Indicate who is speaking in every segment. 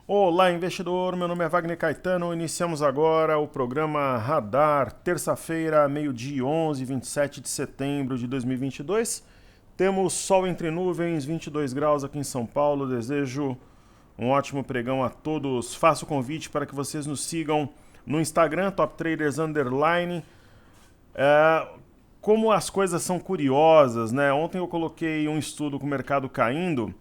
Speaker 1: Olá, investidor. Meu nome é Wagner Caetano. Iniciamos agora o programa Radar, terça-feira, meio-dia e 11, 27 de setembro de 2022. Temos sol entre nuvens, 22 graus aqui em São Paulo. Desejo um ótimo pregão a todos. Faço o convite para que vocês nos sigam no Instagram, Top Traders Underline. Como as coisas são curiosas, né? Ontem eu coloquei um estudo com o mercado caindo.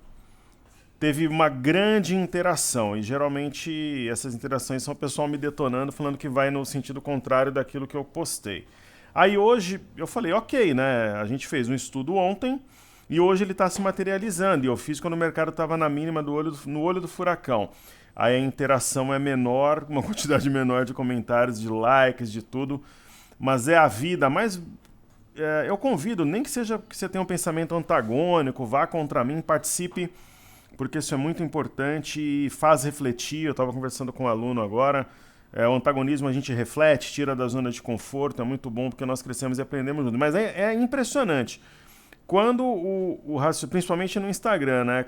Speaker 1: Teve uma grande interação e geralmente essas interações são o pessoal me detonando, falando que vai no sentido contrário daquilo que eu postei. Aí hoje eu falei, ok, né? A gente fez um estudo ontem e hoje ele está se materializando. E eu fiz quando o mercado estava na mínima no olho do furacão. Aí a interação é menor, uma quantidade menor de comentários, de likes, de tudo. Mas é a vida, mas eu convido, nem que seja que você tenha um pensamento antagônico, vá contra mim, participe, porque isso é muito importante e faz refletir. Eu estava conversando com um aluno agora, o antagonismo a gente reflete, tira da zona de conforto, é muito bom porque nós crescemos e aprendemos juntos. Mas é impressionante. Quando principalmente no Instagram, né?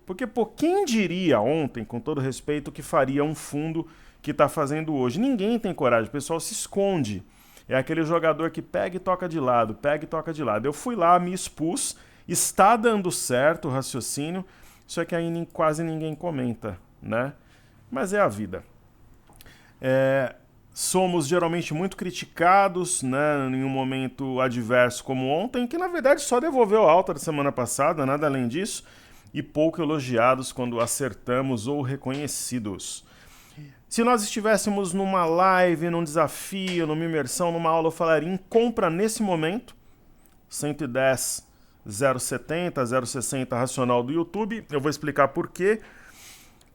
Speaker 1: Porque quem diria ontem, com todo respeito, que faria um fundo que está fazendo hoje? Ninguém tem coragem, o pessoal se esconde. É aquele jogador que pega e toca de lado, pega e toca de lado. Eu fui lá, me expus, está dando certo o raciocínio, só que aí quase ninguém comenta, né? Mas é a vida. Somos geralmente muito criticados, né, em um momento adverso como ontem, que na verdade só devolveu a alta da semana passada, nada além disso, e pouco elogiados quando acertamos ou reconhecidos. Se nós estivéssemos numa live, num desafio, numa imersão, numa aula, eu falaria em compra nesse momento, 110 0,70, 0,60 racional do YouTube. Eu vou explicar por quê.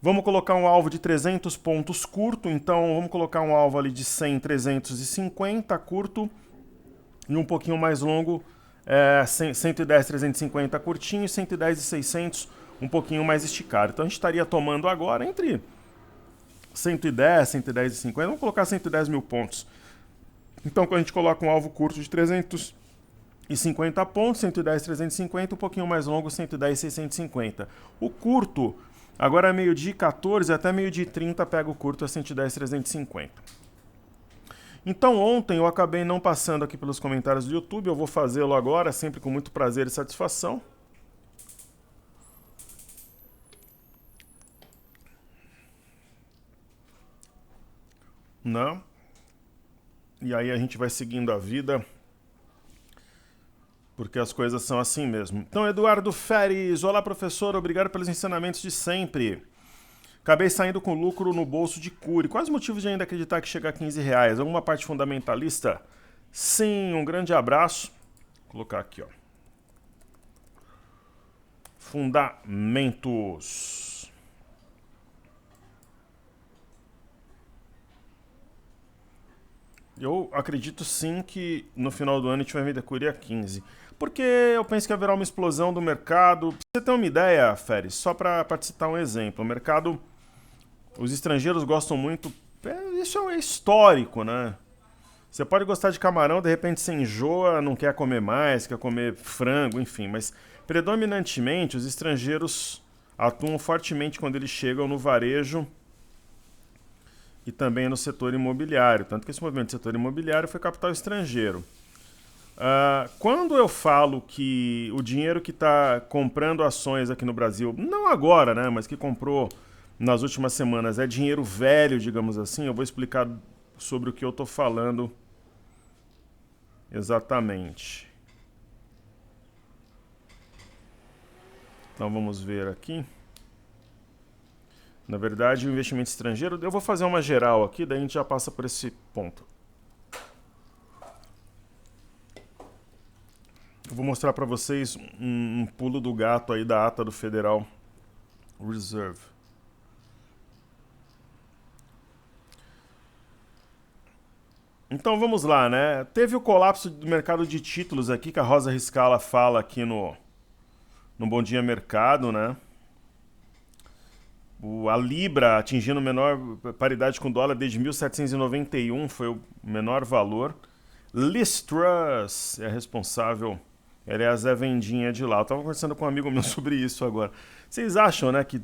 Speaker 1: Vamos colocar um alvo de 300 pontos curto, então vamos colocar um alvo ali de 100, 350 curto e um pouquinho mais longo, 110, 350 curtinho e 110 e 600 um pouquinho mais esticado. Então a gente estaria tomando agora entre 110, 110 e 50, vamos colocar 110 mil pontos. Então quando a gente coloca um alvo curto de 350 pontos, 110, 350, um pouquinho mais longo, 110, 650. O curto, agora é meio-dia 14 até meio-dia 30, pega o curto a 110, 350. Então ontem eu acabei não passando aqui pelos comentários do YouTube, eu vou fazê-lo agora, sempre com muito prazer e satisfação. Não. E aí a gente vai seguindo a vida, porque as coisas são assim mesmo. Então, Eduardo Feres, olá professor, obrigado pelos ensinamentos de sempre. Acabei saindo com lucro no bolso de Cury. Quais os motivos de ainda acreditar que chega a R$ 15? Alguma parte fundamentalista? Sim, um grande abraço. Vou colocar aqui, ó. Fundamentos. Eu acredito sim que no final do ano a gente vai vender Cury a 15. Porque eu penso que haverá uma explosão do mercado. Pra você ter uma ideia, Feres, só para citar um exemplo, o mercado, os estrangeiros gostam muito, isso é histórico, né? Você pode gostar de camarão, de repente você enjoa, não quer comer mais, quer comer frango, enfim, mas predominantemente os estrangeiros atuam fortemente quando eles chegam no varejo e também no setor imobiliário, tanto que esse movimento do setor imobiliário foi capital estrangeiro. Quando eu falo que o dinheiro que está comprando ações aqui no Brasil, não agora, né, mas que comprou nas últimas semanas, é dinheiro velho, digamos assim, eu vou explicar sobre o que eu estou falando exatamente. Então vamos ver aqui. Na verdade, o investimento estrangeiro, eu vou fazer uma geral aqui, daí a gente já passa por esse ponto. Eu vou mostrar para vocês um pulo do gato aí da ata do Federal Reserve. Então vamos lá, né? Teve o colapso do mercado de títulos aqui, que a Rosa Riscala fala aqui no Bom Dia Mercado, né? A Libra atingindo menor paridade com o dólar desde 1791, foi o menor valor. Liz Truss é responsável, ela é a Zé Vendinha de lá. Eu estava conversando com um amigo meu sobre isso agora. Vocês acham, né, que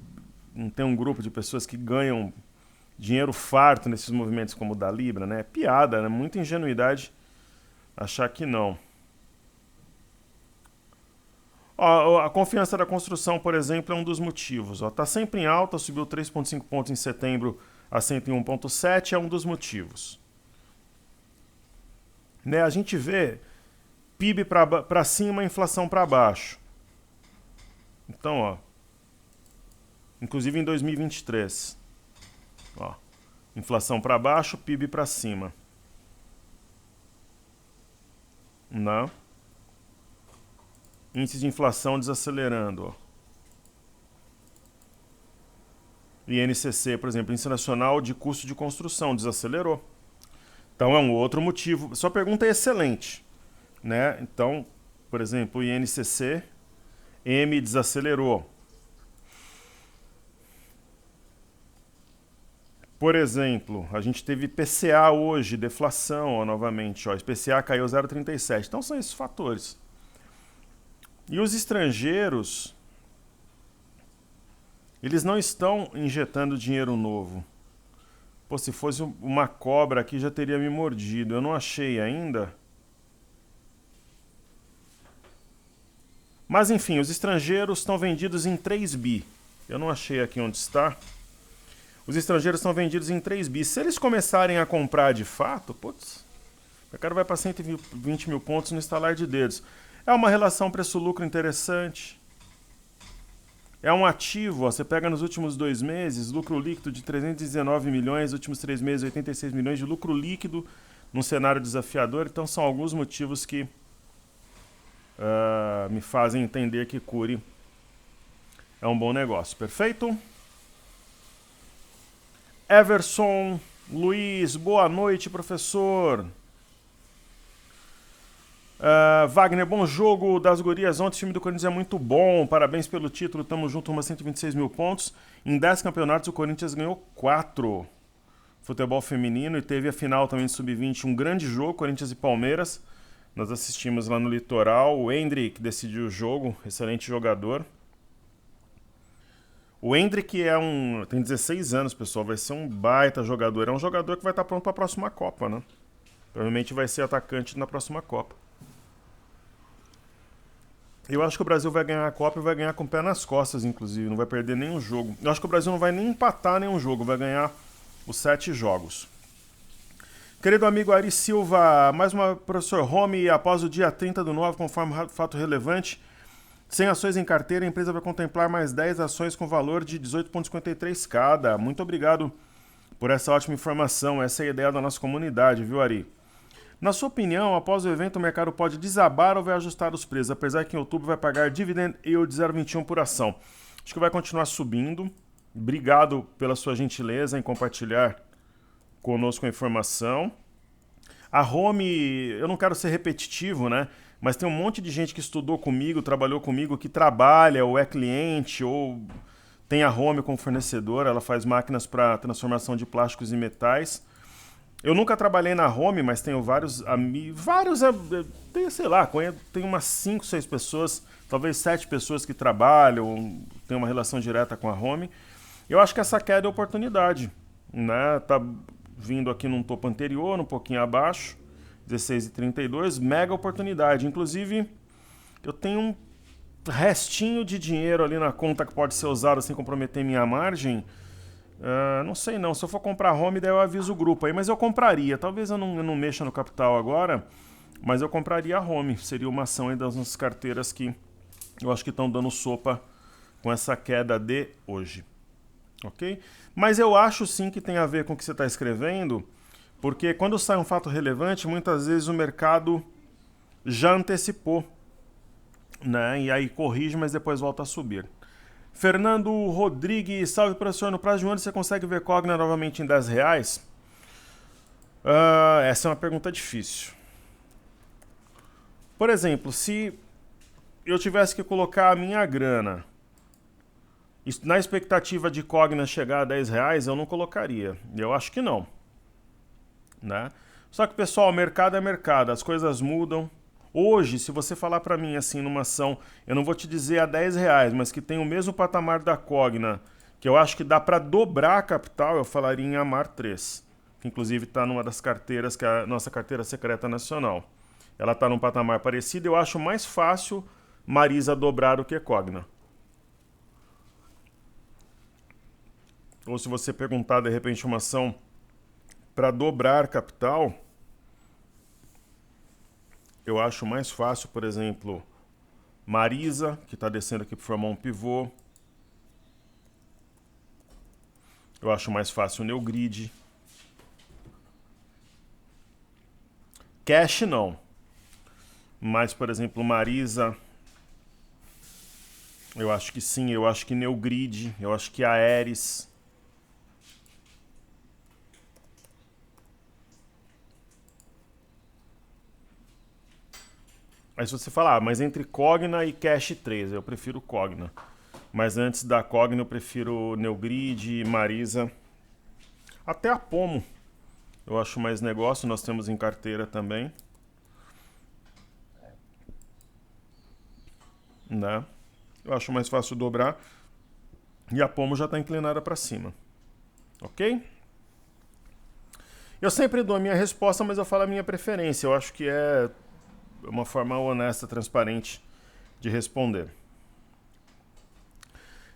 Speaker 1: não tem um grupo de pessoas que ganham dinheiro farto nesses movimentos como o da Libra, né? É piada, né? Muita ingenuidade achar que não. Ó, a confiança da construção, por exemplo, é um dos motivos. Está sempre em alta, subiu 3,5 pontos em setembro a 101,7, é um dos motivos. Né, a gente vê PIB para cima, inflação para baixo. Então, ó, inclusive em 2023, ó, inflação para baixo, PIB para cima. Não. Índice de inflação desacelerando. Ó. INCC, por exemplo, Índice Nacional de Custo de Construção, desacelerou. Então é um outro motivo. Sua pergunta é excelente. Né? Então, por exemplo, o INCC, M desacelerou. Por exemplo, a gente teve PCA hoje, deflação, ó, novamente. Ó, PCA caiu 0,37. Então são esses fatores. E os estrangeiros, eles não estão injetando dinheiro novo. Pô, se fosse uma cobra aqui já teria me mordido. Eu não achei ainda. Mas enfim, os estrangeiros estão vendidos em 3 bi. Eu não achei aqui onde está. Os estrangeiros estão vendidos em 3 bi. Se eles começarem a comprar de fato, putz, o cara vai para 120 mil pontos no estalar de dedos. É uma relação preço-lucro interessante. É um ativo, ó, você pega nos últimos 2 meses, lucro líquido de 319 milhões, últimos 3 meses 86 milhões de lucro líquido num cenário desafiador. Então são alguns motivos que me fazem entender que Cury é um bom negócio. Perfeito? Everson Luiz, boa noite, professor. Wagner, bom jogo das gurias ontem, o time do Corinthians é muito bom, parabéns pelo título, tamo junto, rumo a 126 mil pontos. Em 10 campeonatos o Corinthians ganhou 4 futebol feminino e teve a final também de Sub-20, um grande jogo, Corinthians e Palmeiras. Nós assistimos lá no Litoral, o Hendrick decidiu o jogo, excelente jogador. O Hendrick tem 16 anos, pessoal, vai ser um baita jogador, é um jogador que vai estar pronto para a próxima Copa, né? Provavelmente vai ser atacante na próxima Copa. Eu acho que o Brasil vai ganhar a Copa e vai ganhar com o pé nas costas, inclusive. Não vai perder nenhum jogo. Eu acho que o Brasil não vai nem empatar nenhum jogo. Vai ganhar os 7 jogos. Querido amigo Ari Silva, mais uma professor Home. Após o dia 30/9, conforme fato relevante, sem ações em carteira, a empresa vai contemplar mais 10 ações com valor de 18,53 cada. Muito obrigado por essa ótima informação. Essa é a ideia da nossa comunidade, viu, Ari? Na sua opinião, após o evento, o mercado pode desabar ou vai ajustar os preços, apesar que em outubro vai pagar dividend yield de 0,21 por ação? Acho que vai continuar subindo. Obrigado pela sua gentileza em compartilhar conosco a informação. A Home, eu não quero ser repetitivo, né? Mas tem um monte de gente que estudou comigo, trabalhou comigo, que trabalha ou é cliente ou tem a Home como fornecedora. Ela faz máquinas para transformação de plásticos em metais. Eu nunca trabalhei na Home, mas tenho vários amigos, sei lá, tenho umas 5, 6 pessoas, talvez 7 pessoas que trabalham, tem uma relação direta com a Home. Eu acho que essa queda é oportunidade, né? Tá vindo aqui num topo anterior, um pouquinho abaixo, 16,32, mega oportunidade. Inclusive, eu tenho um restinho de dinheiro ali na conta que pode ser usado sem comprometer minha margem. Não sei não, se eu for comprar Home, daí eu aviso o grupo aí, mas eu compraria, talvez eu não mexa no capital agora, mas eu compraria a Home, seria uma ação aí das nossas carteiras que eu acho que estão dando sopa com essa queda de hoje, ok? Mas eu acho sim que tem a ver com o que você está escrevendo, porque quando sai um fato relevante, muitas vezes o mercado já antecipou, né? E aí corrige, mas depois volta a subir. Fernando Rodrigues, salve professor, no prazo de um ano você consegue ver Cogna novamente em R$10? Essa é uma pergunta difícil. Por exemplo, se eu tivesse que colocar a minha grana na expectativa de Cogna chegar a R$10, eu não colocaria. Eu acho que não. Né? Só que, pessoal, mercado é mercado, as coisas mudam. Hoje, se você falar para mim assim numa ação, eu não vou te dizer a R$10, mas que tem o mesmo patamar da Cogna, que eu acho que dá para dobrar a capital, eu falaria em Amar 3, que inclusive está numa das carteiras, que é a nossa carteira secreta nacional. Ela está num patamar parecido, eu acho mais fácil Marisa dobrar do que Cogna. Ou se você perguntar, de repente, uma ação para dobrar capital, eu acho mais fácil, por exemplo, Marisa, que está descendo aqui para formar um pivô. Eu acho mais fácil o Neogrid. Cash não. Mas, por exemplo, Marisa, eu acho que sim. Eu acho que Neogrid, eu acho que Aeres. Aí se você falar, mas entre Cogna e Cash 3, eu prefiro Cogna. Mas antes da Cogna eu prefiro Neogrid, Marisa. Até a Pomo eu acho mais negócio, nós temos em carteira também. Né? Eu acho mais fácil dobrar. E a Pomo já está inclinada para cima. Ok? Eu sempre dou a minha resposta, mas eu falo a minha preferência. Eu acho que é uma forma honesta, transparente de responder.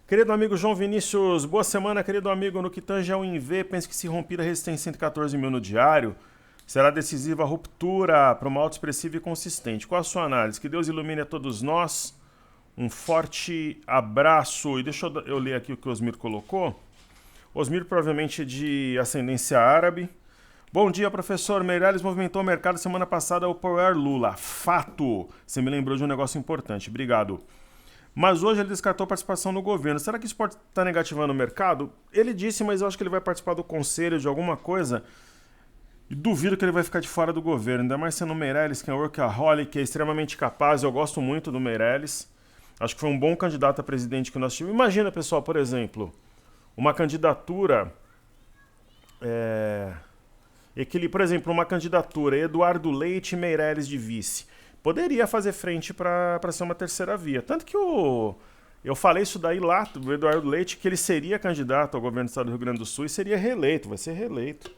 Speaker 1: Querido amigo João Vinícius, boa semana, querido amigo. No que tange ao INV, penso que se romper a resistência em 114 mil no diário, será decisiva a ruptura para uma alta expressiva e consistente. Qual a sua análise? Que Deus ilumine a todos nós. Um forte abraço. E deixa eu ler aqui o que o Osmir colocou. Osmir provavelmente é de ascendência árabe. Bom dia, professor. Meirelles movimentou o mercado semana passada ao apoiar Lula. Fato. Você me lembrou de um negócio importante. Obrigado. Mas hoje ele descartou a participação no governo. Será que isso pode estar negativando o mercado? Ele disse, mas eu acho que ele vai participar do conselho de alguma coisa. E duvido que ele vai ficar de fora do governo. Ainda mais sendo o Meirelles, que é um workaholic, que é extremamente capaz. Eu gosto muito do Meirelles. Acho que foi um bom candidato a presidente que nós tivemos. Imagina, pessoal, por exemplo, uma candidatura... Por exemplo, uma candidatura Eduardo Leite e Meirelles de vice. Poderia fazer frente para ser uma terceira via. Tanto que eu falei isso daí lá, do Eduardo Leite, que ele seria candidato ao governo do estado do Rio Grande do Sul e seria reeleito, vai ser reeleito.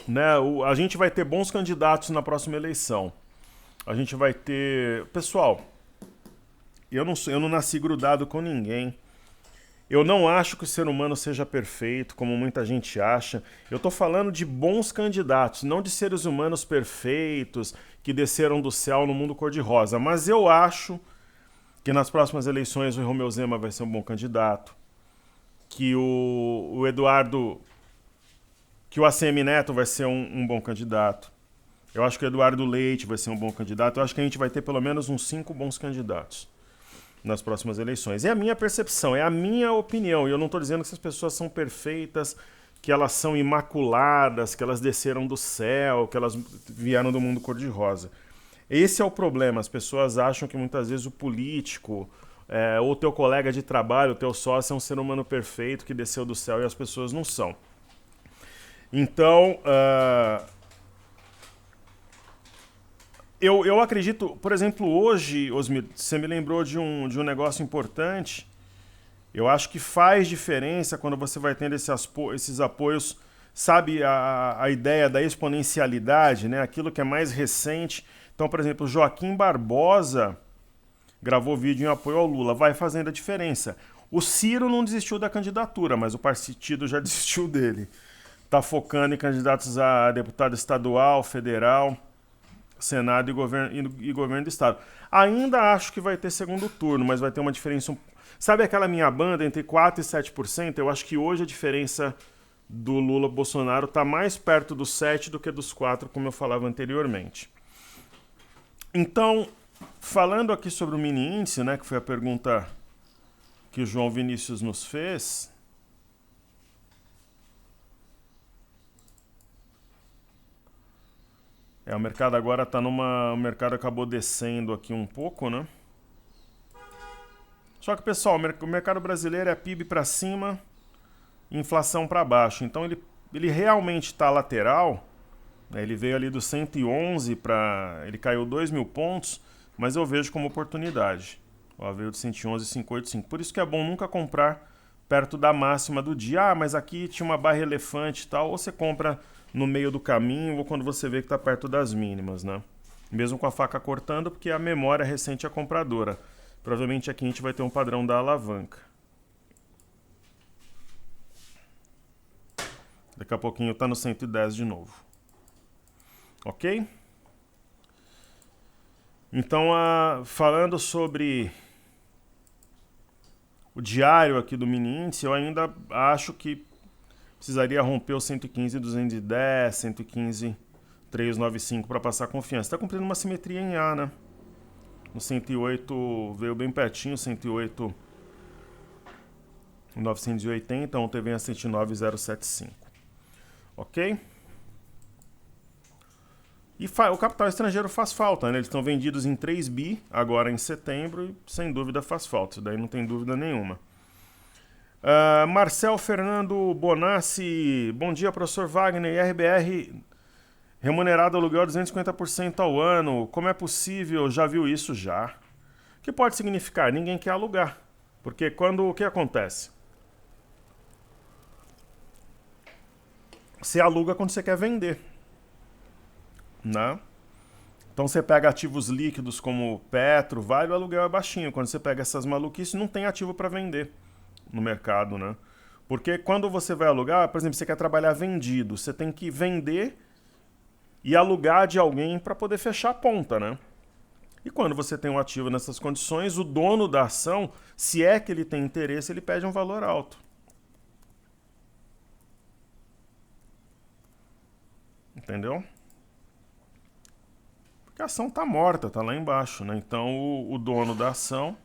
Speaker 1: Né? A gente vai ter bons candidatos na próxima eleição. A gente vai ter... Pessoal, eu não nasci grudado com ninguém. Eu não acho que o ser humano seja perfeito, como muita gente acha. Eu estou falando de bons candidatos, não de seres humanos perfeitos que desceram do céu no mundo cor-de-rosa. Mas eu acho que nas próximas eleições o Romeu Zema vai ser um bom candidato, que o Eduardo, que o ACM Neto vai ser um bom candidato. Eu acho que o Eduardo Leite vai ser um bom candidato. Eu acho que a gente vai ter pelo menos uns 5 bons candidatos nas próximas eleições. É a minha percepção, é a minha opinião. E eu não estou dizendo que essas pessoas são perfeitas, que elas são imaculadas, que elas desceram do céu, que elas vieram do mundo cor-de-rosa. Esse é o problema. As pessoas acham que muitas vezes o político, ou o teu colega de trabalho, o teu sócio é um ser humano perfeito que desceu do céu e as pessoas não são. Então, eu acredito, por exemplo, hoje, Osmir, você me lembrou de um negócio importante. Eu acho que faz diferença quando você vai tendo esses apoios, sabe, a ideia da exponencialidade, né? Aquilo que é mais recente. Então, por exemplo, Joaquim Barbosa gravou vídeo em apoio ao Lula, vai fazendo a diferença. O Ciro não desistiu da candidatura, mas o partido já desistiu dele. Está focando em candidatos a deputado estadual, federal, Senado e governo do Estado. Ainda acho que vai ter segundo turno, mas vai ter uma diferença... Sabe aquela minha banda entre 4% e 7%? Eu acho que hoje a diferença do Lula-Bolsonaro está mais perto dos 7% do que dos 4%, como eu falava anteriormente. Então, falando aqui sobre o mini índice, né, que foi a pergunta que o João Vinícius nos fez... o mercado agora está o mercado acabou descendo aqui um pouco, né? Só que, pessoal, o mercado brasileiro é PIB para cima, inflação para baixo. Então ele realmente está lateral, né? Ele veio ali do 111 para... Ele caiu 2.000 pontos, mas eu vejo como oportunidade. Ó, veio de 111,585. Por isso que é bom nunca comprar perto da máxima do dia. Ah, mas aqui tinha uma barra elefante e tal. Ou você compra no meio do caminho ou quando você vê que está perto das mínimas, né? Mesmo com a faca cortando, porque a memória recente é compradora. Provavelmente aqui a gente vai ter um padrão da alavanca. Daqui a pouquinho está no 110 de novo. Ok? Então, falando sobre o diário aqui do mini índice, eu ainda acho que precisaria romper o 115,210, 115,395 para passar confiança. Está cumprindo uma simetria em A, né? No 108 veio bem pertinho, 108,980, ontem vem a 109,075. Ok? E o capital estrangeiro faz falta, né? Eles estão vendidos em 3 bi agora em setembro e sem dúvida faz falta, isso daí não tem dúvida nenhuma. Marcel Fernando Bonassi, bom dia, professor Wagner. IRBR remunerado aluguel 250% ao ano, como é possível? Já viu isso já? O que pode significar? Ninguém quer alugar, porque o que acontece? Você aluga quando você quer vender, né? Então você pega ativos líquidos como Petro, Vale, o aluguel é baixinho. Quando você pega essas maluquices, não tem ativo para vender no mercado, né? Porque quando você vai alugar, por exemplo, você quer trabalhar vendido, você tem que vender e alugar de alguém para poder fechar a ponta, né? E quando você tem um ativo nessas condições, o dono da ação, se é que ele tem interesse, ele pede um valor alto. Entendeu? Porque a ação está morta, está lá embaixo, né? Então o dono da ação...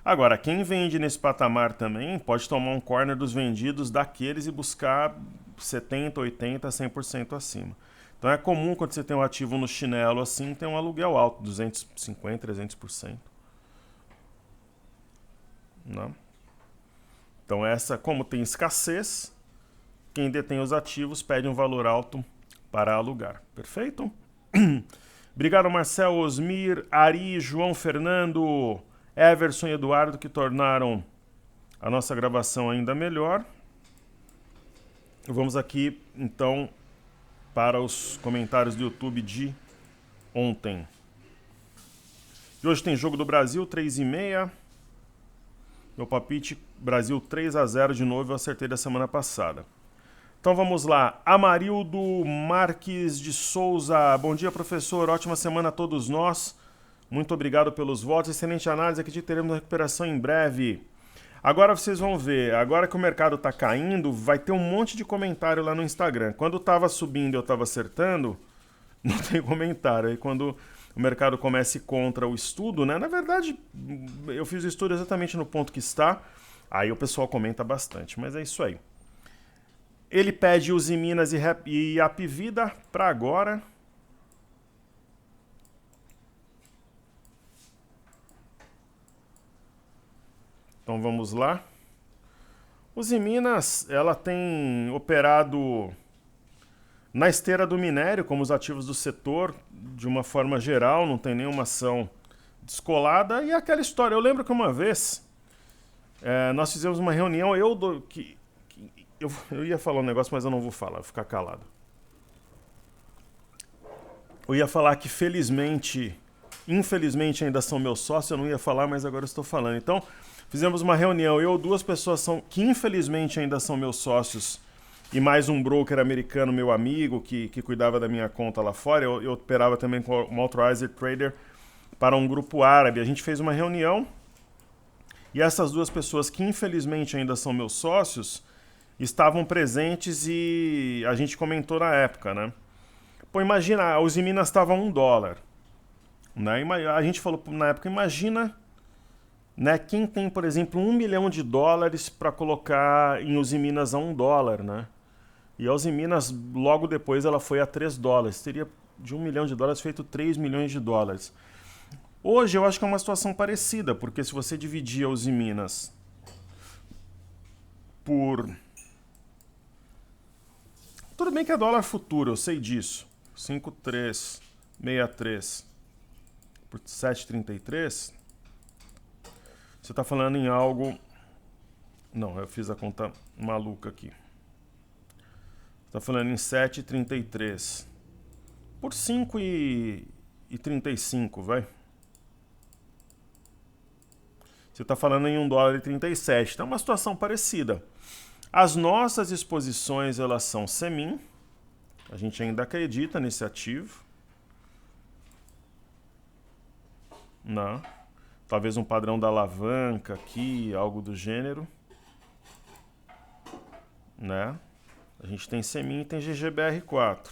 Speaker 1: Agora, quem vende nesse patamar também pode tomar um corner dos vendidos daqueles e buscar 70%, 80%, 100% acima. Então é comum quando você tem um ativo no chinelo assim, ter um aluguel alto, 250%, 300%. Né? Então como tem escassez, quem detém os ativos pede um valor alto para alugar. Perfeito? Obrigado, Marcel, Osmir, Ari, João Fernando, Everson e Eduardo, que tornaram a nossa gravação ainda melhor. Vamos aqui, então, para os comentários do YouTube de ontem. E hoje tem Jogo do Brasil, 3h30. Meu palpite, Brasil 3-0 de novo, eu acertei da semana passada. Então vamos lá. Amarildo Marques de Souza. Bom dia, professor. Ótima semana a todos nós. Muito obrigado pelos votos. Excelente análise. Acredito que teremos uma recuperação em breve. Agora vocês vão ver. Agora que o mercado está caindo, vai ter um monte de comentário lá no Instagram. Quando estava subindo e eu estava acertando, não tem comentário. Aí quando o mercado começa contra o estudo, né? Na verdade, eu fiz o estudo exatamente no ponto que está. Aí o pessoal comenta bastante. Mas é isso aí. Ele pede Uzi Minas e Apivida para agora. Então vamos lá. Uzi Minas, ela tem operado na esteira do minério, como os ativos do setor, de uma forma geral, não tem nenhuma ação descolada. E aquela história, eu lembro que uma vez nós fizemos uma reunião, eu ia falar um negócio, mas eu não vou falar, vou ficar calado. Eu ia falar que infelizmente ainda são meus sócios, eu não ia falar, mas agora eu estou falando. Então, fizemos uma reunião, duas pessoas que infelizmente ainda são meus sócios, e mais um broker americano, meu amigo, que cuidava da minha conta lá fora. Eu operava também com um authorizer trader para um grupo árabe. A gente fez uma reunião, e essas duas pessoas que infelizmente ainda são meus sócios estavam presentes e a gente comentou na época, né? Pô, imagina, a Uzi Minas estava $1, né? A gente falou na época, imagina, né, quem tem, por exemplo, $1 milhão para colocar em Uzi Minas a $1, né? E a Uzi Minas, logo depois, ela foi a $3. Teria de $1 milhão feito $3 milhões. Hoje eu acho que é uma situação parecida, porque se você dividir a Uzi Minas por... Tudo bem que é dólar futuro, eu sei disso. 5,363 por 7,33 Você está falando em algo... Não, eu fiz a conta maluca aqui. Está falando em 7,33 por 5,35, vai. Você está falando em $1,37. Então é uma situação parecida. As nossas exposições, elas são semin. A gente ainda acredita nesse ativo. Não. Talvez um padrão da alavanca aqui, algo do gênero. Né? A gente tem semin e tem GGBR4.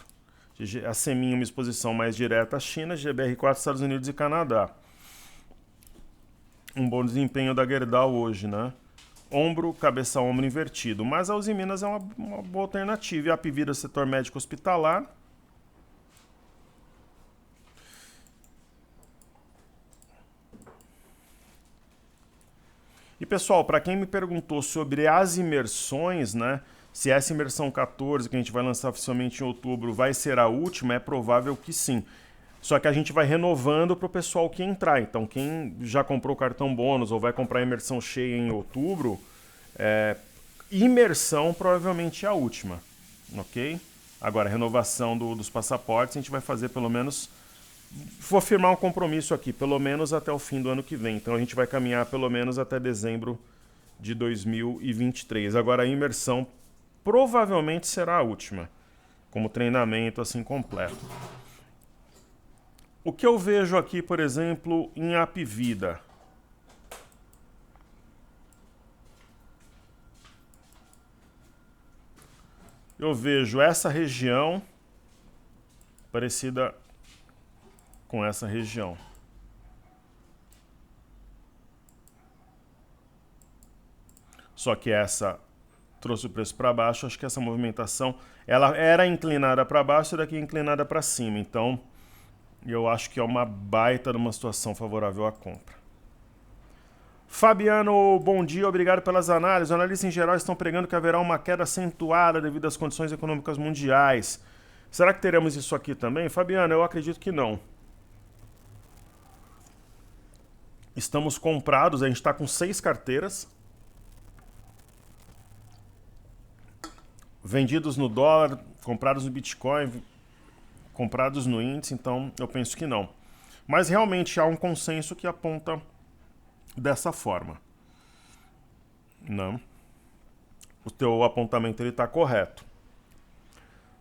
Speaker 1: A semin é uma exposição mais direta à China, GBR4 Estados Unidos e Canadá. Um bom desempenho da Gerdau hoje, né? Ombro, cabeça, ombro invertido. Mas a Uzi Minas é uma boa alternativa. E a Apivida, setor médico hospitalar. E pessoal, para quem me perguntou sobre as imersões, né? Se essa imersão 14, que a gente vai lançar oficialmente em outubro, vai ser a última, é provável que sim. Só que a gente vai renovando para o pessoal que entrar. Então, quem já comprou o cartão bônus ou vai comprar a imersão cheia em outubro, imersão provavelmente é a última, ok? Agora, a renovação dos passaportes, a gente vai fazer pelo menos... Vou firmar um compromisso aqui, pelo menos até o fim do ano que vem. Então, a gente vai caminhar pelo menos até dezembro de 2023. Agora, a imersão provavelmente será a última, como treinamento assim completo. O que eu vejo aqui, por exemplo, em Apivida? Eu vejo essa região parecida com essa região. Só que essa trouxe o preço para baixo. Acho que essa movimentação ela era inclinada para baixo e daqui inclinada para cima. Então, eu acho que é uma baita de uma situação favorável à compra. Fabiano, bom dia, obrigado pelas análises. Os analistas em geral estão pregando que haverá uma queda acentuada devido às condições econômicas mundiais. Será que teremos isso aqui também? Fabiano, eu acredito que não. Estamos comprados, a gente está com 6 carteiras. Vendidos no dólar, comprados no Bitcoin, comprados no índice, então eu penso que não. Mas realmente há um consenso que aponta dessa forma. Não. O teu apontamento está correto.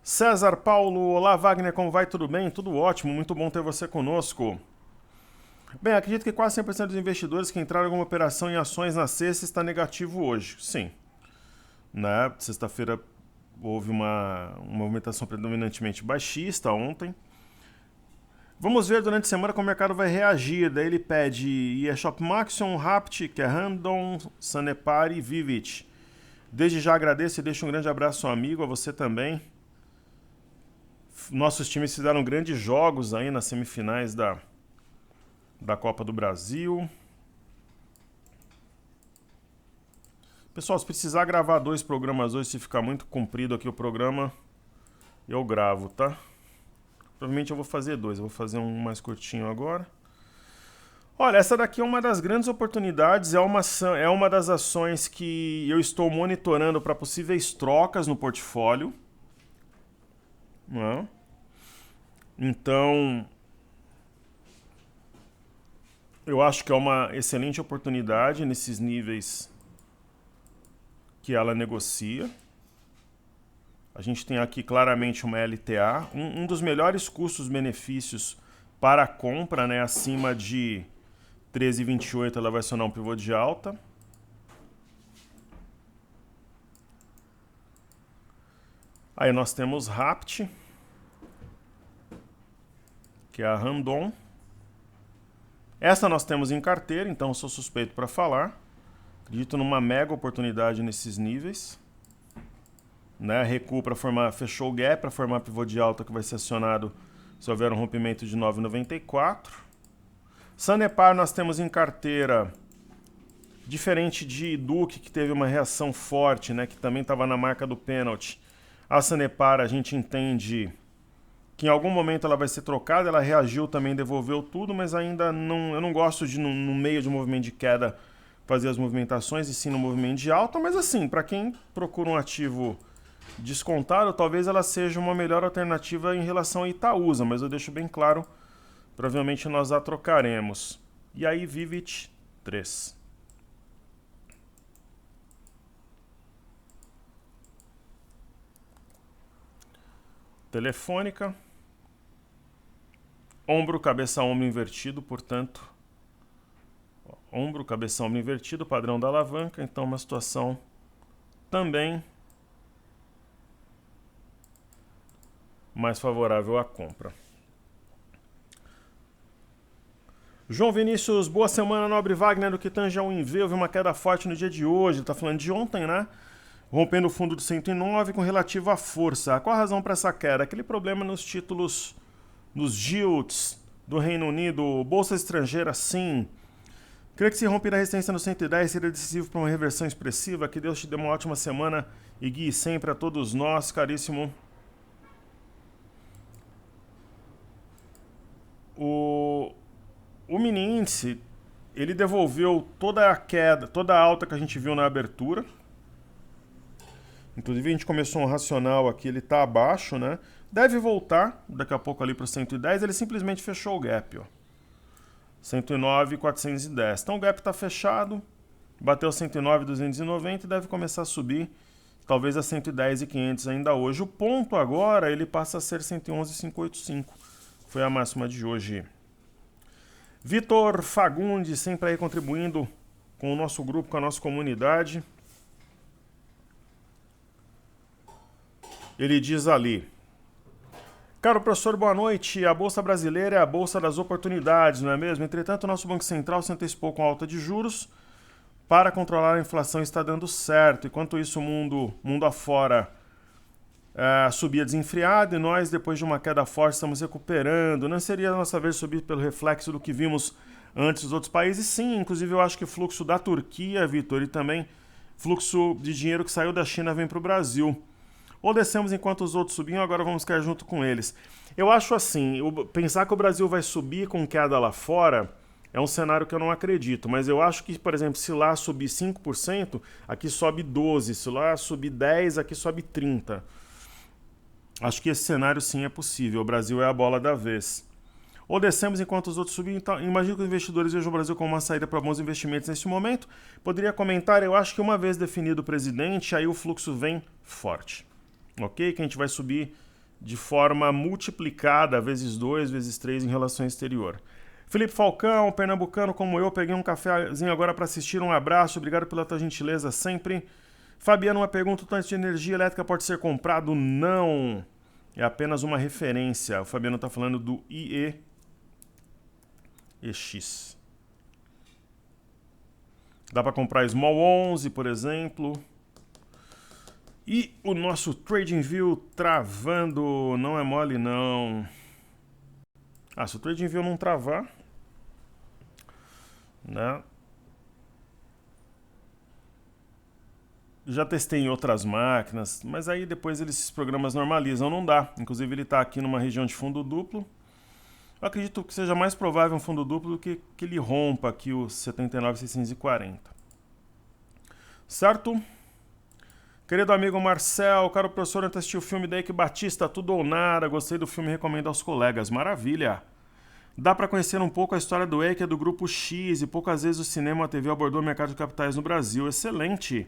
Speaker 1: César Paulo, olá Wagner, como vai? Tudo bem? Tudo ótimo, muito bom ter você conosco. Bem, acredito que quase 100% dos investidores que entraram em alguma operação em ações na sexta está negativo hoje. Sim. Né? Sexta-feira houve uma movimentação predominantemente baixista ontem. Vamos ver durante a semana como o mercado vai reagir. Daí ele pede eShop Maxion, Rapt, Randon, Sanepar e Vivit. Desde já agradeço e deixo um grande abraço ao amigo, a você também. Nossos times fizeram grandes jogos aí nas semifinais da Copa do Brasil. Pessoal, se precisar gravar 2 programas hoje, se ficar muito comprido aqui o programa, eu gravo, tá? Provavelmente eu vou fazer 2, eu vou fazer um mais curtinho agora. Olha, essa daqui é uma das grandes oportunidades, é uma das ações que eu estou monitorando para possíveis trocas no portfólio. Né? Então, eu acho que é uma excelente oportunidade nesses níveis que ela negocia. A gente tem aqui claramente uma LTA, um dos melhores custos-benefícios para a compra, né? Acima de 13,28 ela vai acionar um pivô de alta. Aí nós temos Rapt, que é a Randon. Essa nós temos em carteira, então eu sou suspeito para falar. Acredito numa mega oportunidade nesses níveis. Né? Recuo para formar, fechou o gap para formar pivô de alta que vai ser acionado se houver um rompimento de 9,94. Sanepar nós temos em carteira, diferente de Duque, que teve uma reação forte, né? Que também estava na marca do pênalti. A Sanepar a gente entende que em algum momento ela vai ser trocada, ela reagiu também, devolveu tudo, mas ainda não, eu não gosto de no meio de um movimento de queda fazer as movimentações e sim no movimento de alta, mas assim, para quem procura um ativo descontado, talvez ela seja uma melhor alternativa em relação a Itaúsa, mas eu deixo bem claro, provavelmente nós a trocaremos. E aí, Vivit 3. Telefônica. Ombro, cabeça, ombro invertido, portanto. Ombro, cabeça, ombro invertido, padrão da alavanca. Então, uma situação também mais favorável à compra. João Vinícius, boa semana, nobre Wagner, do que tange ao Inve, houve uma queda forte no dia de hoje, ele está falando de ontem, né? Rompendo o fundo de 109 com relativa força. Qual a razão para essa queda? Aquele problema nos títulos, nos yields do Reino Unido, bolsa estrangeira, sim. Creio que se romper a resistência no 110 seria decisivo para uma reversão expressiva. Que Deus te dê uma ótima semana e guie sempre a todos nós, caríssimo. O mini índice, ele devolveu toda a queda, toda a alta que a gente viu na abertura. Inclusive a gente começou um racional aqui, ele está abaixo, né? Deve voltar daqui a pouco ali para o 110, ele simplesmente fechou o gap, ó. 109,410. Então o gap está fechado, bateu 109,290 e deve começar a subir, talvez a 110,500 ainda hoje. O ponto agora, ele passa a ser 111,585. Foi a máxima de hoje. Vitor Fagundes, sempre aí contribuindo com o nosso grupo, com a nossa comunidade. Ele diz ali: caro professor, boa noite. A Bolsa Brasileira é a Bolsa das Oportunidades, não é mesmo? Entretanto, o nosso Banco Central se antecipou com alta de juros para controlar a inflação e está dando certo. Enquanto isso, o mundo afora subia desenfreado e nós, depois de uma queda forte, estamos recuperando. Não seria a nossa vez subir pelo reflexo do que vimos antes dos outros países? Sim, inclusive eu acho que o fluxo da Turquia, Vitor, e também fluxo de dinheiro que saiu da China vem para o Brasil. Ou descemos enquanto os outros subiam, agora vamos cair junto com eles. Eu acho assim, pensar que o Brasil vai subir com queda lá fora é um cenário que eu não acredito, mas eu acho que, por exemplo, se lá subir 5%, aqui sobe 12%, se lá subir 10%, aqui sobe 30%. Acho que esse cenário sim é possível, o Brasil é a bola da vez. Ou descemos enquanto os outros subem, então, imagino que os investidores vejam o Brasil como uma saída para bons investimentos neste momento. Poderia comentar, eu acho que uma vez definido o presidente, aí o fluxo vem forte. Ok? Que a gente vai subir de forma multiplicada, vezes 2, vezes 3 em relação ao exterior. Felipe Falcão, pernambucano como eu, peguei um cafezinho agora para assistir. Um abraço, obrigado pela tua gentileza sempre. Fabiano, uma pergunta: o tanque de energia elétrica pode ser comprado? Não. É apenas uma referência. O Fabiano está falando do IEX. Dá para comprar Small 11, por exemplo. E o nosso TradingView travando, não é mole não. Se o TradingView não travar, né? Já testei em outras máquinas, mas aí depois esses programas normalizam, não dá. Inclusive ele está aqui numa região de fundo duplo. Eu acredito que seja mais provável um fundo duplo do que ele rompa aqui o 79,640. Certo? Querido amigo Marcel, caro professor, antes de assistir o filme da Eike Batista, Tudo ou Nada, gostei do filme e recomendo aos colegas. Maravilha! Dá para conhecer um pouco a história do Eike, do Grupo X, e poucas vezes o cinema ou a TV abordou o mercado de capitais no Brasil. Excelente!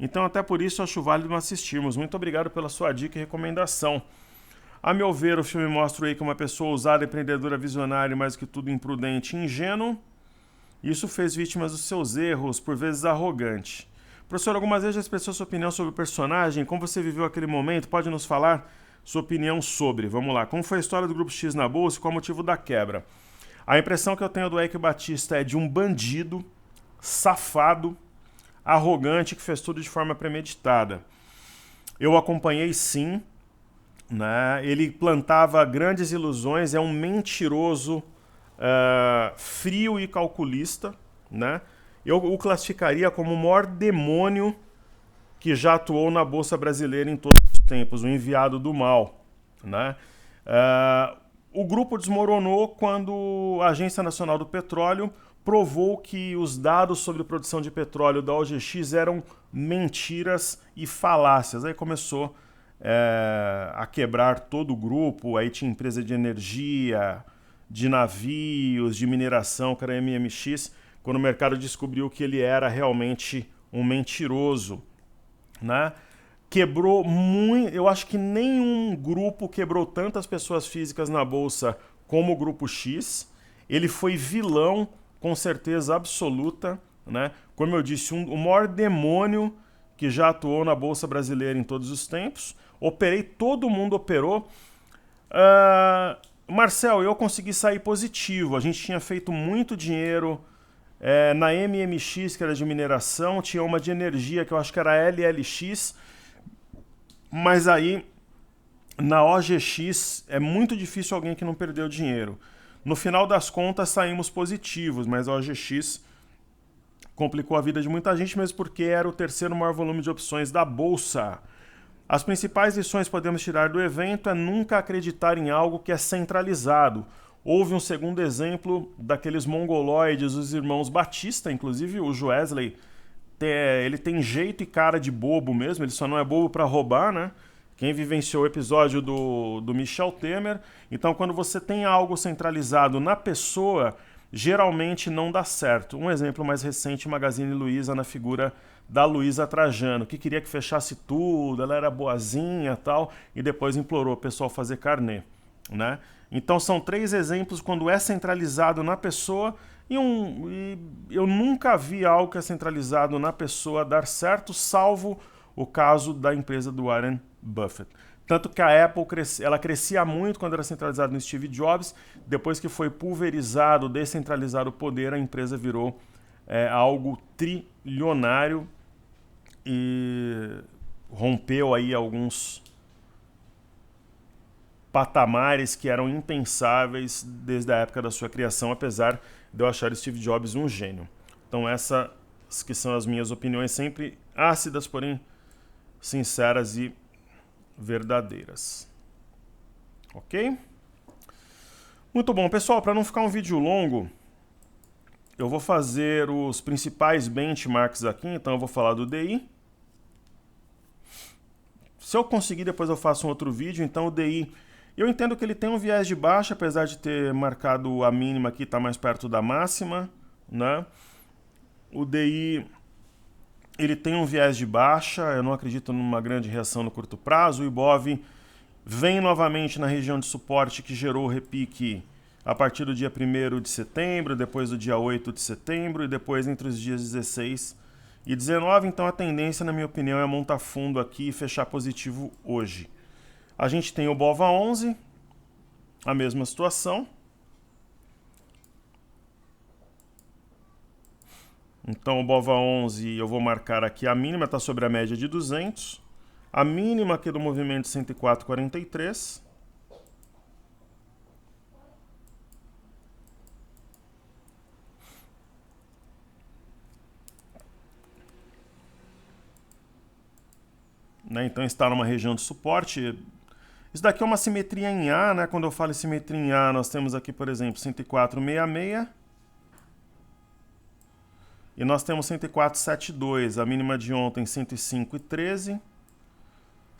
Speaker 1: Então, até por isso, acho válido assistirmos. Muito obrigado pela sua dica e recomendação. A meu ver, o filme mostra o Eike uma pessoa ousada, empreendedora, visionária e, mais do que tudo, imprudente e ingênuo. Isso fez vítimas dos seus erros, por vezes arrogante. Professor, algumas vezes já expressou sua opinião sobre o personagem. Como você viveu aquele momento? Pode nos falar sua opinião sobre? Vamos lá. Como foi a história do Grupo X na Bolsa e qual é o motivo da quebra? A impressão que eu tenho do Eike Batista é de um bandido, safado, arrogante, que fez tudo de forma premeditada. Eu acompanhei sim, né? Ele plantava grandes ilusões, é um mentiroso, frio e calculista, né? Eu o classificaria como o maior demônio que já atuou na Bolsa Brasileira em todos os tempos, o enviado do mal, né? O grupo desmoronou quando a Agência Nacional do Petróleo provou que os dados sobre produção de petróleo da OGX eram mentiras e falácias. Aí começou a quebrar todo o grupo, aí tinha empresa de energia, de navios, de mineração, que era MMX, quando o mercado descobriu que ele era realmente um mentiroso, né? Quebrou muito, eu acho que nenhum grupo quebrou tantas pessoas físicas na bolsa como o Grupo X. Ele foi vilão, com certeza absoluta, né? Como eu disse, o maior demônio que já atuou na bolsa brasileira em todos os tempos. Operei, todo mundo operou. Marcel, eu consegui sair positivo. A gente tinha feito muito dinheiro na MMX, que era de mineração, tinha uma de energia que eu acho que era LLX, mas aí na OGX é muito difícil alguém que não perdeu dinheiro. No final das contas saímos positivos, mas a OGX complicou a vida de muita gente, mesmo porque era o terceiro maior volume de opções da bolsa. As principais lições que podemos tirar do evento é nunca acreditar em algo que é centralizado. Houve um segundo exemplo daqueles mongoloides, os irmãos Batista, inclusive o Joesley, ele tem jeito e cara de bobo mesmo, ele só não é bobo para roubar, né? Quem vivenciou o episódio do Michel Temer. Então, quando você tem algo centralizado na pessoa, geralmente não dá certo. Um exemplo mais recente, Magazine Luiza, na figura da Luiza Trajano, que queria que fechasse tudo, ela era boazinha e tal, e depois implorou o pessoal fazer carnê, né? Então são 3 exemplos quando é centralizado na pessoa e eu nunca vi algo que é centralizado na pessoa dar certo, salvo o caso da empresa do Warren Buffett. Tanto que a Apple ela crescia muito quando era centralizada no Steve Jobs, depois que foi pulverizado, descentralizado o poder, a empresa virou algo trilionário e rompeu aí alguns patamares que eram impensáveis desde a época da sua criação, apesar de eu achar Steve Jobs um gênio. Então essas que são as minhas opiniões, sempre ácidas, porém sinceras e verdadeiras. Ok? Muito bom, pessoal, para não ficar um vídeo longo, eu vou fazer os principais benchmarks aqui, então eu vou falar do DI. Se eu conseguir, depois eu faço um outro vídeo. Então o DI, eu entendo que ele tem um viés de baixa, apesar de ter marcado a mínima aqui, está mais perto da máxima, né? O DI, ele tem um viés de baixa, eu não acredito numa grande reação no curto prazo. O Ibov vem novamente na região de suporte que gerou o repique a partir do dia 1º de setembro, depois do dia 8 de setembro e depois entre os dias 16 e 19. Então a tendência, na minha opinião, é montar fundo aqui e fechar positivo hoje. A gente tem o BOVA11, a mesma situação. Então o BOVA11 eu vou marcar aqui, a mínima está sobre a média de 200. A mínima aqui do movimento 104,43. Né? Então está numa região de suporte. Isso daqui é uma simetria em A, né? Quando eu falo em simetria em A, nós temos aqui, por exemplo, 104,66. E nós temos 104,72. A mínima de ontem, 105,13.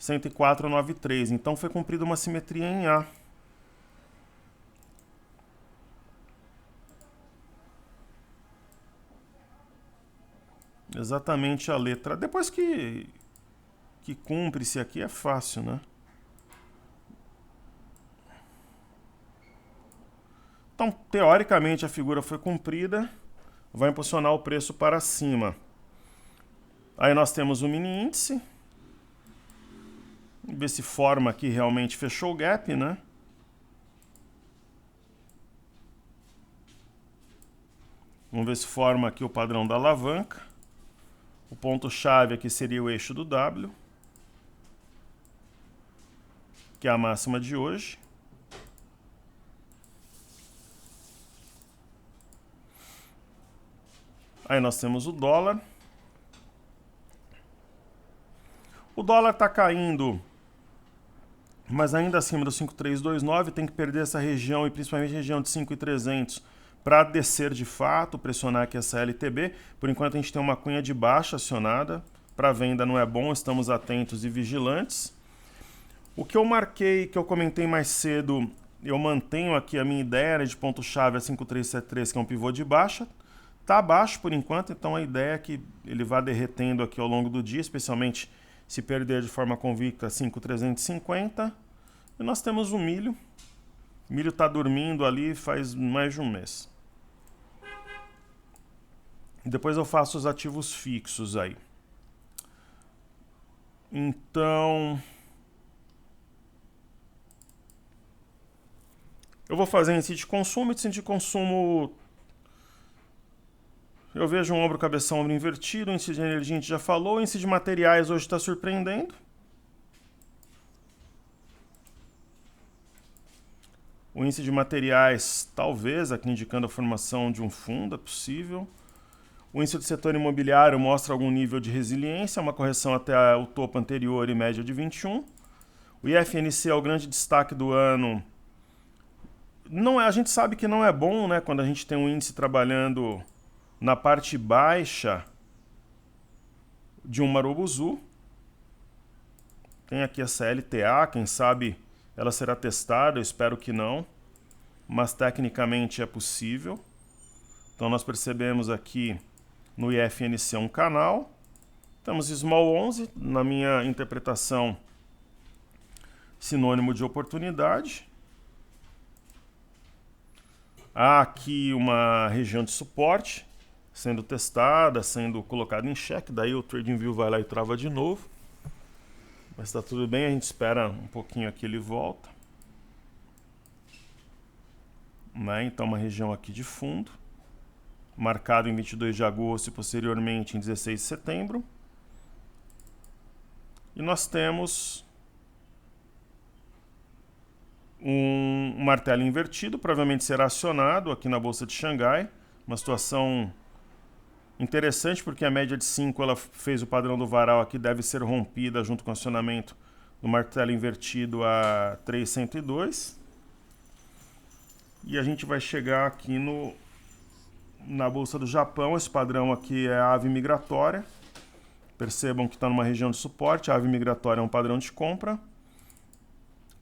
Speaker 1: 104,93. Então foi cumprida uma simetria em A. Exatamente a letra. Depois que cumpre-se aqui é fácil, né? Então, teoricamente, a figura foi cumprida, vai impulsionar o preço para cima. Aí nós temos o mini índice. Vamos ver se forma aqui realmente fechou o gap, né? Vamos ver se forma aqui o padrão da alavanca. O ponto-chave aqui seria o eixo do W, que é a máxima de hoje. Aí nós temos o dólar. O dólar está caindo, mas ainda acima do 5,329, tem que perder essa região e principalmente a região de 5,300 para descer de fato, pressionar aqui essa LTB. Por enquanto a gente tem uma cunha de baixa acionada. Para venda não é bom, estamos atentos e vigilantes. O que eu marquei, que eu comentei mais cedo, eu mantenho aqui a minha ideia de ponto-chave a 5373, que é um pivô de baixa. Está abaixo por enquanto, então a ideia é que ele vá derretendo aqui ao longo do dia, especialmente se perder de forma convicta 5,350. E nós temos o milho. O milho está dormindo ali faz mais de um mês. E depois eu faço os ativos fixos aí. Então, eu vou fazer índice de consumo. Índice de consumo, eu vejo um ombro, cabeção, ombro invertido. O índice de energia a gente já falou. O índice de materiais hoje está surpreendendo. O índice de materiais, talvez, aqui indicando a formação de um fundo, é possível. O índice do setor imobiliário mostra algum nível de resiliência, uma correção até o topo anterior e média de 21. O IFNC é o grande destaque do ano. Não é, a gente sabe que não é bom, né, quando a gente tem um índice trabalhando na parte baixa de um Marubozu. Tem aqui essa LTA, quem sabe ela será testada, eu espero que não, mas tecnicamente é possível. Então nós percebemos aqui no IFNC um canal. Temos Small 11, na minha interpretação, sinônimo de oportunidade. Há aqui uma região de suporte sendo testada, sendo colocada em xeque, daí o TradingView vai lá e trava de novo. Mas está tudo bem, a gente espera um pouquinho aqui, ele volta. Né? Então uma região aqui de fundo, marcado em 22 de agosto e posteriormente em 16 de setembro. E nós temos um martelo invertido, provavelmente será acionado aqui na Bolsa de Xangai. Uma situação interessante, porque a média de 5 ela fez o padrão do varal aqui, deve ser rompida junto com o acionamento do martelo invertido a 302. E a gente vai chegar aqui na Bolsa do Japão. Esse padrão aqui é a ave migratória. Percebam que está numa região de suporte. A ave migratória é um padrão de compra.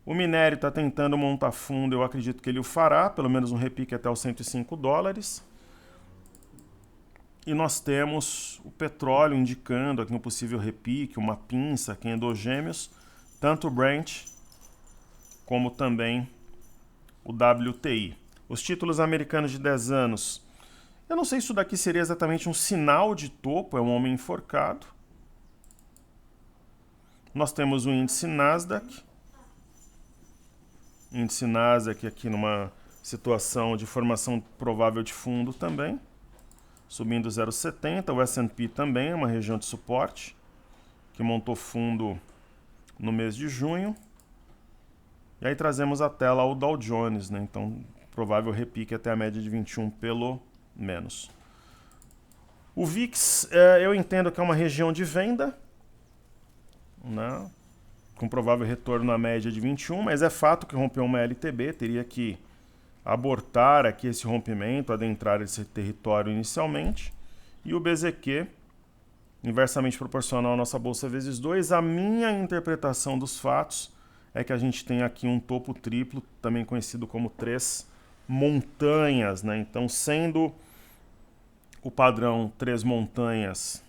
Speaker 1: O minério está tentando montar fundo, eu acredito que ele o fará, pelo menos um repique até os $105. E nós temos o petróleo indicando aqui um possível repique, uma pinça aqui em endogêmeos, tanto o Brent como também o WTI. Os títulos americanos de 10 anos, eu não sei se isso daqui seria exatamente um sinal de topo, é um homem enforcado. Nós temos o índice Nasdaq. Índice Nasdaq aqui numa situação de formação provável de fundo também, subindo 0,70. O S&P também é uma região de suporte, que montou fundo no mês de junho. E aí trazemos a tela o Dow Jones, né? Então provável repique até a média de 21 pelo menos. O VIX, eu entendo que é uma região de venda, né? Com provável retorno na média de 21, mas é fato que rompeu uma LTB, teria que abortar aqui esse rompimento, adentrar esse território inicialmente. E o BZQ, inversamente proporcional à nossa bolsa vezes 2, a minha interpretação dos fatos é que a gente tem aqui um topo triplo, também conhecido como 3 montanhas, né? Então, sendo o padrão 3 montanhas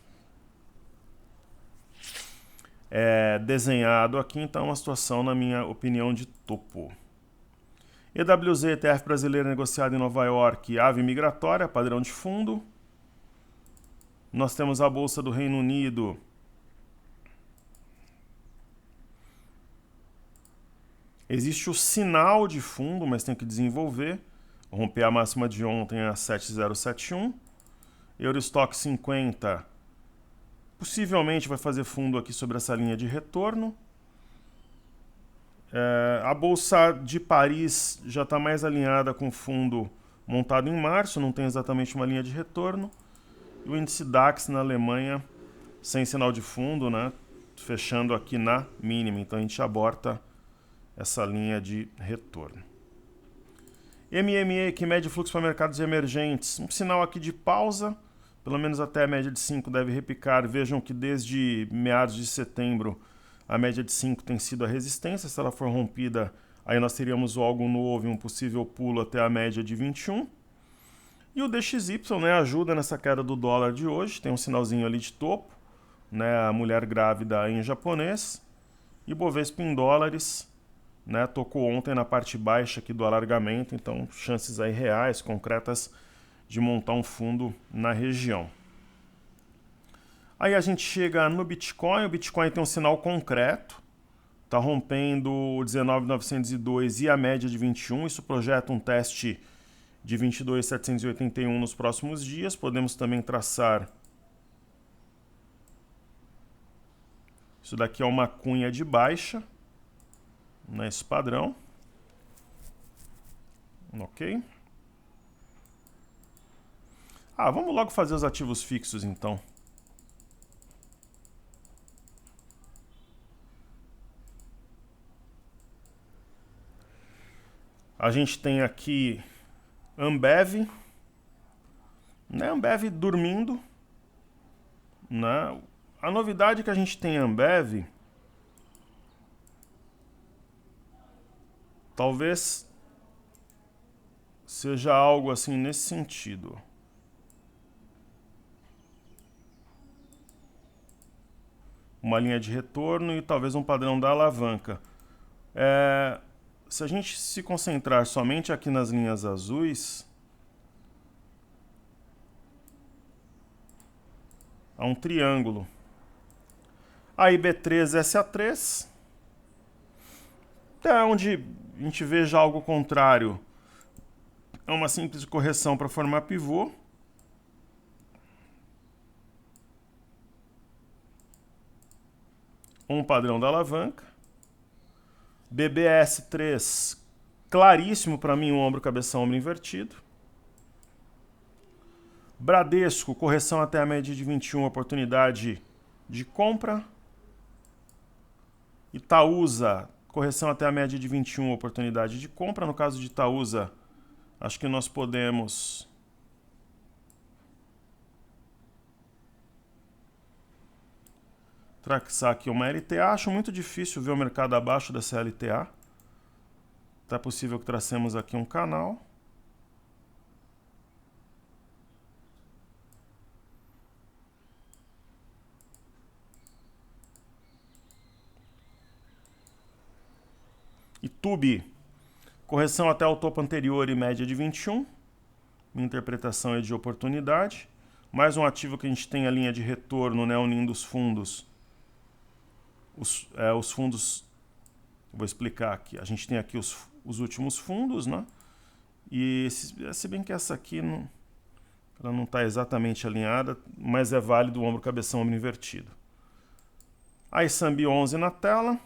Speaker 1: desenhado aqui, então é uma situação, na minha opinião, de topo. EWZ, ETF brasileiro negociado em Nova York, ave migratória, padrão de fundo. Nós temos a Bolsa do Reino Unido. Existe o sinal de fundo, mas tem que desenvolver. Romper a máxima de ontem a 7071. Eurostock 50 possivelmente vai fazer fundo aqui sobre essa linha de retorno. A Bolsa de Paris já está mais alinhada com o fundo montado em março, não tem exatamente uma linha de retorno. E o índice DAX na Alemanha, sem sinal de fundo, né? Fechando aqui na mínima. Então a gente aborta essa linha de retorno. MME, que mede fluxo para mercados emergentes. Um sinal aqui de pausa, pelo menos até a média de 5 deve repicar. Vejam que desde meados de setembro a média de 5 tem sido a resistência. Se ela for rompida, aí nós teríamos algo novo e um possível pulo até a média de 21. E o DXY, né, ajuda nessa queda do dólar de hoje. Tem um sinalzinho ali de topo, né, a mulher grávida em japonês. E Bovespa em dólares, né, tocou ontem na parte baixa aqui do alargamento, então chances aí reais, concretas, de montar um fundo na região. Aí a gente chega no Bitcoin. O Bitcoin tem um sinal concreto, está rompendo o 19.902 e a média de 21. Isso projeta um teste de 22.781 nos próximos dias. Podemos também traçar. Isso daqui é uma cunha de baixa, nesse padrão. Ok? Vamos logo fazer os ativos fixos então. A gente tem aqui Ambev, né? Ambev dormindo, né? A novidade que a gente tem em Ambev, talvez seja algo assim nesse sentido. Uma linha de retorno e talvez um padrão da alavanca. Se a gente se concentrar somente aqui nas linhas azuis, há um triângulo. Aí B3, SA3. Até onde a gente veja algo contrário, é uma simples correção para formar pivô. Um padrão da alavanca. BBS3, claríssimo para mim, um ombro, cabeção, ombro invertido. Bradesco, correção até a média de 21, oportunidade de compra. Itaúsa, correção até a média de 21, oportunidade de compra. No caso de Itaúsa, acho que nós podemos traçar aqui uma LTA. Acho muito difícil ver o mercado abaixo dessa LTA. É possível que tracemos aqui um canal. E TUB, correção até o topo anterior e média de 21. Minha interpretação é de oportunidade. Mais um ativo que a gente tem a linha de retorno, né, unindo os fundos. Os fundos, vou explicar aqui. A gente tem aqui os últimos fundos, né? E se bem que essa aqui ela não está exatamente alinhada, mas é válido o ombro, cabeção, ombro invertido. Aí Sambi 11 na tela.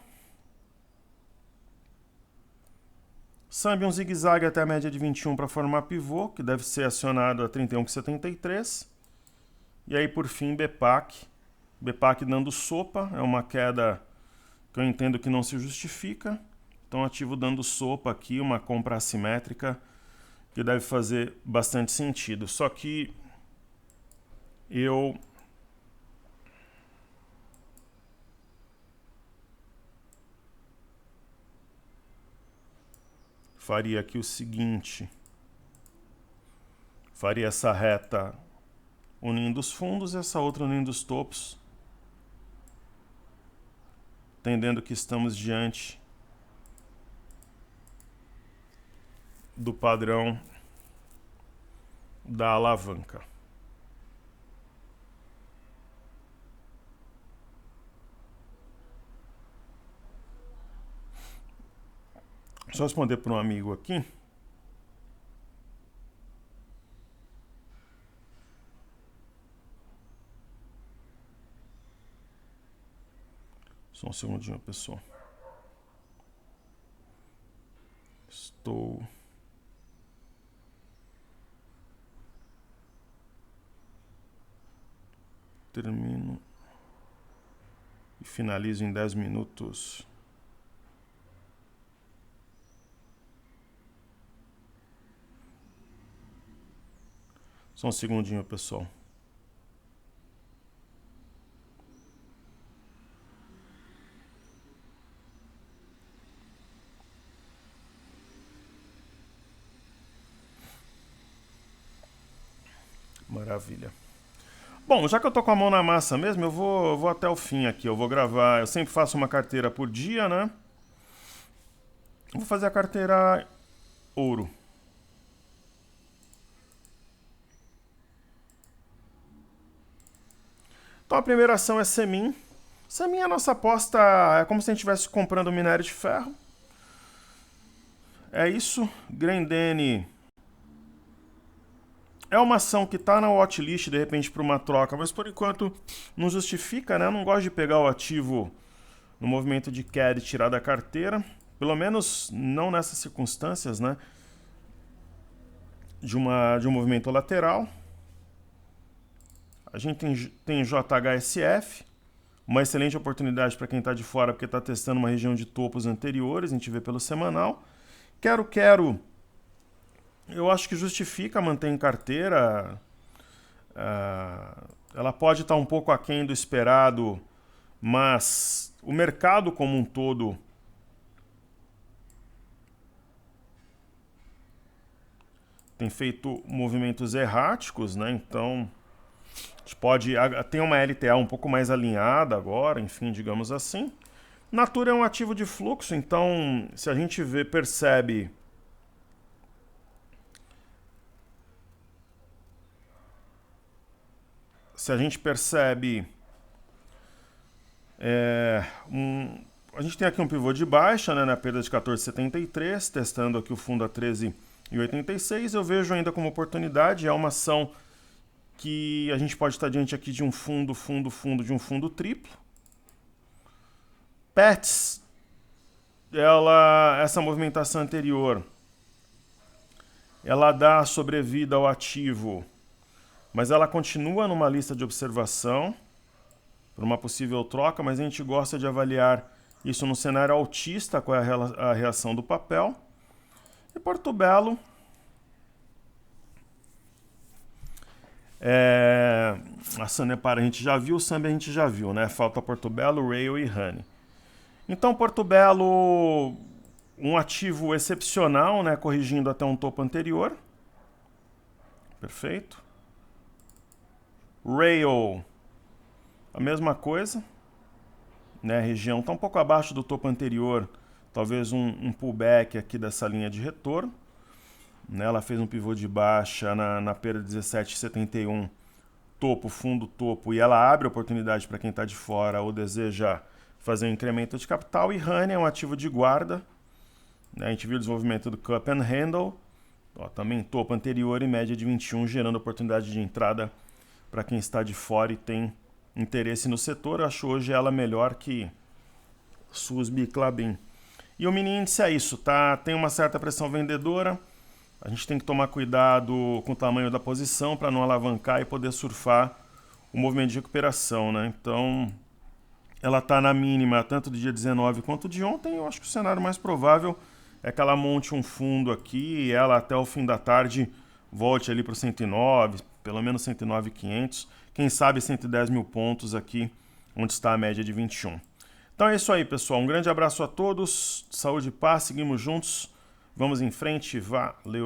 Speaker 1: Sambi um zigue-zague até a média de 21 para formar pivô, que deve ser acionado a 31,73. E aí, por fim, BPAC. BPAC dando sopa, é uma queda que eu entendo que não se justifica. Então, ativo dando sopa aqui, uma compra assimétrica, que deve fazer bastante sentido. Só que eu faria aqui o seguinte. Faria essa reta unindo os fundos e essa outra unindo os topos, entendendo que estamos diante do padrão da alavanca. Só responder para um amigo aqui. Só um segundinho, pessoal. Termino e finalizo em 10 minutos. Só um segundinho, pessoal. Maravilha. Bom, já que eu tô com a mão na massa mesmo, eu vou até o fim aqui. Eu vou gravar. Eu sempre faço uma carteira por dia, né? Vou fazer a carteira ouro. Então a primeira ação é Semin. Semin, a nossa aposta é como se a gente estivesse comprando minério de ferro. É isso. Grendene é uma ação que está na watchlist de repente para uma troca, mas por enquanto não justifica, né? Eu não gosto de pegar o ativo no movimento de queda e tirar da carteira. Pelo menos não nessas circunstâncias, né? De um movimento lateral. A gente tem JHSF, uma excelente oportunidade para quem está de fora, porque está testando uma região de topos anteriores, a gente vê pelo semanal. Quero, eu acho que justifica manter em carteira. Ela pode estar um pouco aquém do esperado, mas o mercado como um todo tem feito movimentos erráticos, né? Então a gente pode ter uma LTA um pouco mais alinhada agora, enfim, digamos assim. Natura é um ativo de fluxo, então se a gente percebe a gente tem aqui um pivô de baixa, né, na perda de 14,73, testando aqui o fundo a 13,86. Eu vejo ainda como oportunidade, é uma ação que a gente pode estar diante aqui de um fundo de um fundo triplo. Pets, essa movimentação anterior, ela dá sobrevida ao ativo, mas ela continua numa lista de observação para uma possível troca, mas a gente gosta de avaliar isso no cenário altista, qual é a reação do papel. E Portobello, a Sanepar a gente já viu, o Samba a gente já viu, né? Falta Portobello, Rail e Honey. Então Portobello, um ativo excepcional, né? Corrigindo até um topo anterior. Perfeito. Rail, a mesma coisa, né? A região está um pouco abaixo do topo anterior, talvez um pullback aqui dessa linha de retorno. Né? Ela fez um pivô de baixa na perda 17,71, topo, fundo, topo, e ela abre oportunidade para quem está de fora ou deseja fazer um incremento de capital. E Honey é um ativo de guarda, né? A gente viu o desenvolvimento do Cup and Handle, também topo anterior e média de 21, gerando oportunidade de entrada para quem está de fora e tem interesse no setor. Eu acho hoje ela melhor que SUSB e Klabin. E o mini índice é isso, tá? Tem uma certa pressão vendedora. A gente tem que tomar cuidado com o tamanho da posição para não alavancar e poder surfar o movimento de recuperação, né? Então, ela está na mínima tanto do dia 19 quanto de ontem. Eu acho que o cenário mais provável é que ela monte um fundo aqui e ela até o fim da tarde volte ali para o 109, pelo menos 109.500. Quem sabe 110 mil pontos aqui, onde está a média de 21. Então é isso aí, pessoal. Um grande abraço a todos. Saúde e paz. Seguimos juntos. Vamos em frente. Valeu.